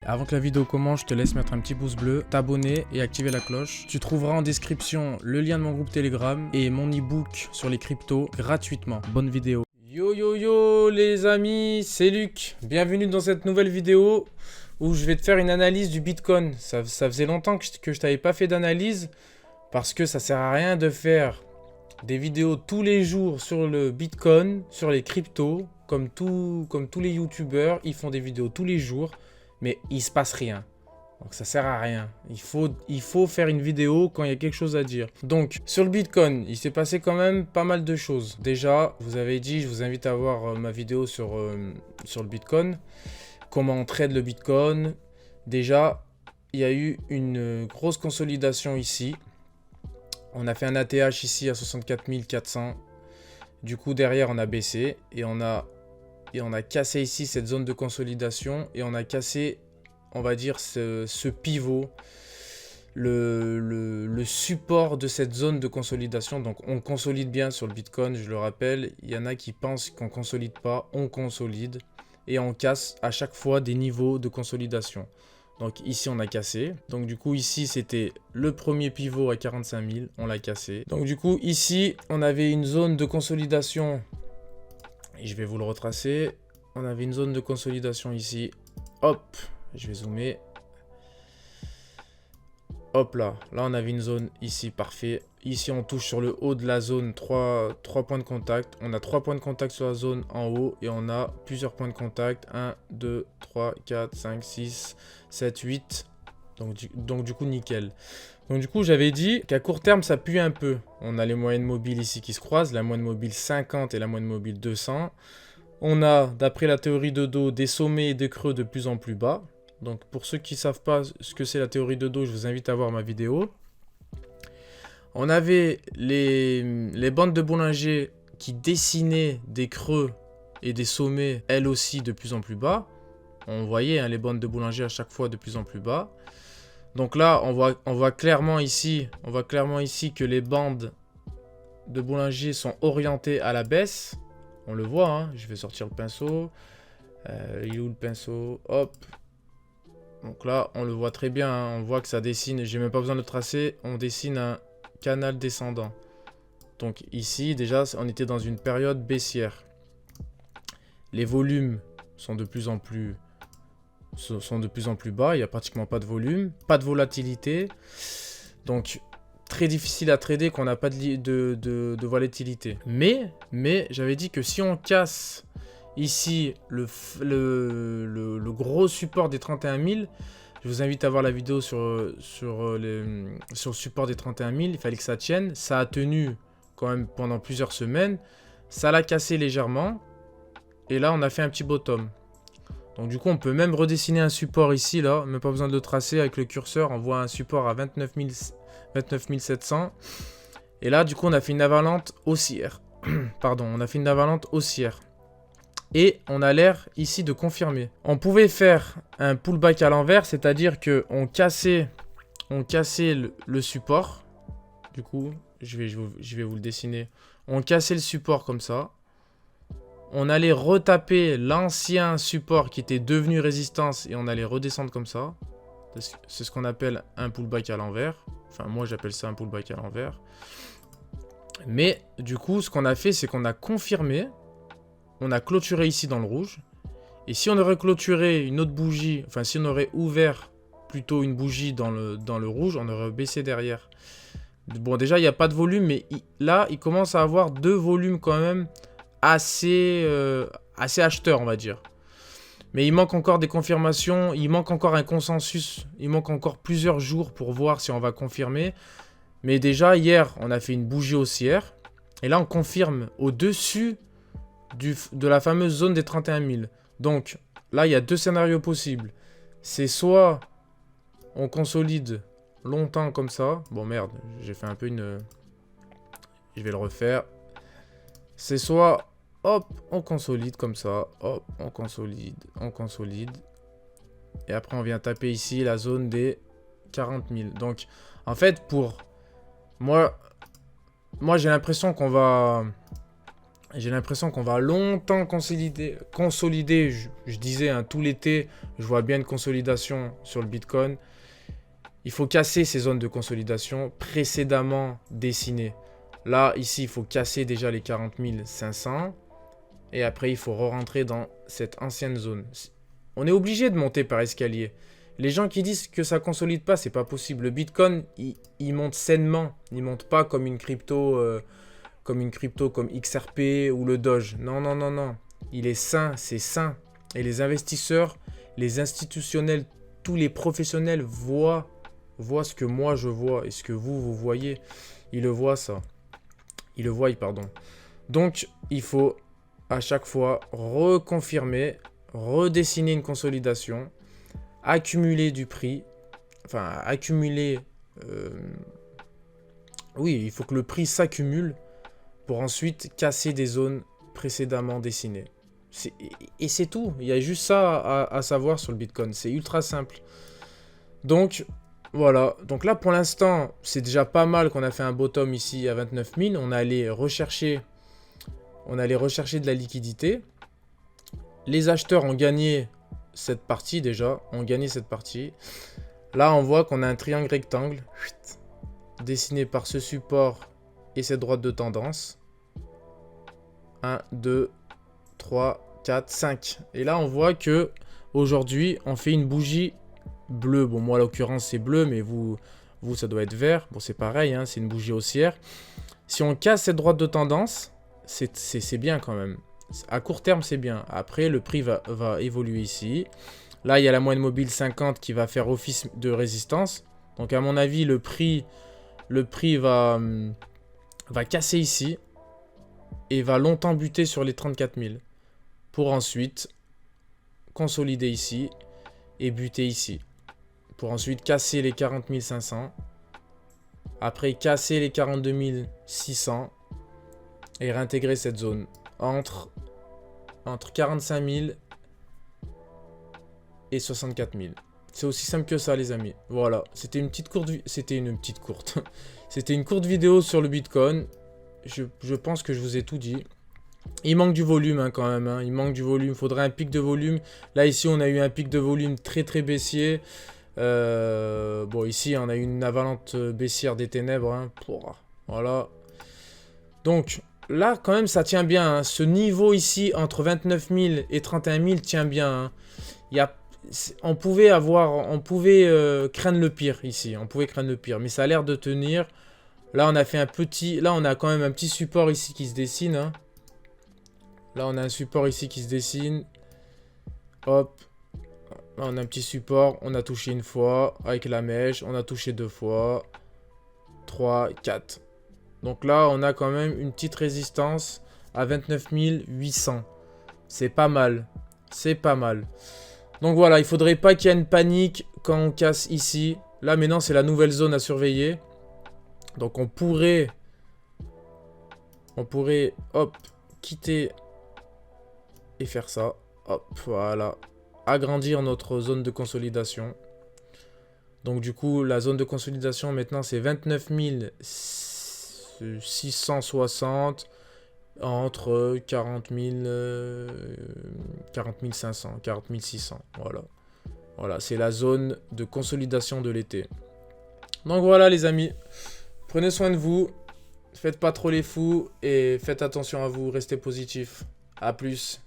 Avant que la vidéo commence, je te laisse mettre un petit pouce bleu, t'abonner et activer la cloche. Tu trouveras en description le lien de mon groupe Telegram et mon e-book sur les cryptos gratuitement. Bonne vidéo. Yo yo yo les amis, c'est Luc. Bienvenue dans cette nouvelle vidéo où je vais te faire une analyse du Bitcoin. Ça faisait longtemps que je t'avais pas fait d'analyse parce que ça sert à rien de faire des vidéos tous les jours sur le Bitcoin, sur les cryptos, comme tous les youtubeurs, ils font des vidéos tous les jours. Mais il se passe rien. Donc ça sert à rien. Il faut faire une vidéo quand il y a quelque chose à dire. Donc sur le Bitcoin, il s'est passé quand même pas mal de choses. Déjà, vous avez dit, je vous invite à voir ma vidéo sur le Bitcoin. Comment on trade le Bitcoin. Déjà, il y a eu une grosse consolidation ici. On a fait un ATH ici à 64 400. Du coup, derrière, on a baissé et on a cassé ici cette zone de consolidation et on a cassé, on va dire, ce pivot, le support de cette zone de consolidation. Donc on consolide bien sur le Bitcoin, je le rappelle. Il y en a qui pensent qu'on ne consolide pas, on consolide et on casse à chaque fois des niveaux de consolidation. Donc ici on a cassé. Donc du coup ici c'était le premier pivot à 45 000, on l'a cassé. Donc du coup ici on avait une zone de consolidation. Et je vais vous le retracer. On avait une zone de consolidation ici. Hop, je vais zoomer. Hop là. Là, on avait une zone ici, parfait. Ici, on touche sur le haut de la zone 3 points de contact. On a 3 points de contact sur la zone en haut. Et on a plusieurs points de contact. 1, 2, 3, 4, 5, 6, 7, 8. Donc du coup, nickel. Donc du coup, j'avais dit qu'à court terme, ça pue un peu. On a les moyennes mobiles ici qui se croisent. La moyenne mobile 50 et la moyenne mobile 200. On a, d'après la théorie de dos, des sommets et des creux de plus en plus bas. Donc pour ceux qui ne savent pas ce que c'est la théorie de dos, je vous invite à voir ma vidéo. On avait les bandes de Bollinger qui dessinaient des creux et des sommets, elles aussi, de plus en plus bas. On voyait hein, les bandes de Bollinger à chaque fois de plus en plus bas. Donc là, on voit clairement ici que les bandes de Bollinger sont orientées à la baisse. On le voit, hein. Je vais sortir le pinceau. Il est où le pinceau? Hop. Donc là, on le voit très bien. Hein. On voit que ça dessine. J'ai même pas besoin de tracer. On dessine un canal descendant. Donc ici, déjà, on était dans une période baissière. Les volumes sont de plus en plus bas. Il n'y a pratiquement pas de volume. Pas de volatilité. Donc, très difficile à trader quand on n'a pas de volatilité. Mais j'avais dit que si on casse ici le gros support des 31 000, je vous invite à voir la vidéo sur le support des 31 000, il fallait que ça tienne. Ça a tenu quand même pendant plusieurs semaines. Ça l'a cassé légèrement. Et là, on a fait un petit bottom. Donc du coup, on peut même redessiner un support ici, là. Même pas besoin de le tracer avec le curseur. On voit un support à 29 700. Et là, du coup, on a fait une avalante haussière. Pardon, on a fait une avalante haussière. Et on a l'air ici de confirmer. On pouvait faire un pullback à l'envers, c'est-à-dire qu'on cassait le support. Du coup, je vais vous le dessiner. On cassait le support comme ça. On allait retaper l'ancien support qui était devenu résistance et on allait redescendre comme ça. C'est ce qu'on appelle un pullback à l'envers. Enfin, moi, j'appelle ça un pullback à l'envers. Mais du coup, ce qu'on a fait, c'est qu'on a confirmé. On a clôturé ici dans le rouge. Et si on aurait clôturé une autre bougie, enfin, si on aurait ouvert plutôt une bougie dans le rouge, on aurait baissé derrière. Bon, déjà, il n'y a pas de volume, mais là, il commence à avoir deux volumes quand même assez acheteurs, on va dire. Mais il manque encore des confirmations, il manque encore un consensus, il manque encore plusieurs jours pour voir si on va confirmer. Mais déjà, hier, on a fait une bougie haussière. Et là, on confirme au-dessus de la fameuse zone des 31 000. Donc, là, il y a deux scénarios possibles. C'est soit on consolide longtemps comme ça. Bon, merde, j'ai fait un peu une... Je vais le refaire. C'est soit... Hop, on consolide comme ça. Hop, on consolide. Et après, on vient taper ici la zone des 40 000. Donc, en fait, pour... Moi j'ai l'impression qu'on va... J'ai l'impression qu'on va longtemps consolider. Je disais, hein, tout l'été, je vois bien une consolidation sur le Bitcoin. Il faut casser ces zones de consolidation précédemment dessinées. Là, ici, il faut casser déjà les 40 500. Et après, il faut re-rentrer dans cette ancienne zone. On est obligé de monter par escalier. Les gens qui disent que ça consolide pas, c'est pas possible. Le Bitcoin, il monte sainement. Il monte pas comme une crypto, comme XRP ou le Doge. Non, non, non, non. Il est sain, c'est sain. Et les investisseurs, les institutionnels, tous les professionnels voient ce que moi je vois et ce que vous voyez. Ils le voient ça. Ils le voient, pardon. Donc, il faut à chaque fois reconfirmer, redessiner une consolidation, accumuler du prix, enfin accumuler, oui, il faut que le prix s'accumule pour ensuite casser des zones précédemment dessinées. Et c'est tout, il y a juste ça à savoir sur le Bitcoin, c'est ultra simple. Donc voilà, donc là pour l'instant c'est déjà pas mal qu'on a fait un bottom ici à 29 000, on allait rechercher de la liquidité. Les acheteurs ont gagné cette partie déjà, Là, on voit qu'on a un triangle rectangle dessiné par ce support et cette droite de tendance. 1, 2, 3, 4, 5. Et là, on voit que aujourd'hui, on fait une bougie bleue. Bon, moi, en l'occurrence, c'est bleu, mais vous, ça doit être vert. Bon, c'est pareil, hein, c'est une bougie haussière. Si on casse cette droite de tendance, c'est bien quand même. À court terme, c'est bien. Après, le prix va évoluer ici. Là, il y a la moyenne mobile 50 qui va faire office de résistance. Donc, à mon avis, le prix va casser ici. Et va longtemps buter sur les 34 000. Pour ensuite consolider ici. Et buter ici. Pour ensuite casser les 40 500. Après, casser les 42 600. Et réintégrer cette zone entre 45 000 et 64 000. C'est aussi simple que ça, les amis. Voilà, c'était une courte vidéo sur le Bitcoin. Je pense que je vous ai tout dit. Il manque du volume hein, quand même. Hein. Il manque du volume. Il faudrait un pic de volume. Là, ici, on a eu un pic de volume très très baissier. Bon, ici, on a eu une avalanche baissière des ténèbres. Hein. Voilà. Donc, là, quand même, ça tient bien. Hein. Ce niveau ici, entre 29 000 et 31 000, tient bien. Hein. On pouvait craindre le pire ici. On pouvait craindre le pire. Mais ça a l'air de tenir. Là, on a fait là, on a quand même un petit support ici qui se dessine. Hein. Là, on a un support ici qui se dessine. Hop. Là, on a un petit support. On a touché une fois avec la mèche. On a touché 2 fois. 3, 4. Donc là, on a quand même une petite résistance à 29 800. C'est pas mal. C'est pas mal. Donc voilà, il faudrait pas qu'il y ait une panique quand on casse ici. Là, maintenant, c'est la nouvelle zone à surveiller. Donc on pourrait, hop, quitter et faire ça. Hop, voilà. Agrandir notre zone de consolidation. Donc du coup, la zone de consolidation maintenant, c'est 29 660 entre 40 500, 40 600. Voilà. Voilà, c'est la zone de consolidation de l'été. Donc voilà les amis. Prenez soin de vous. Faites pas trop les fous et faites attention à vous. Restez positifs. A plus.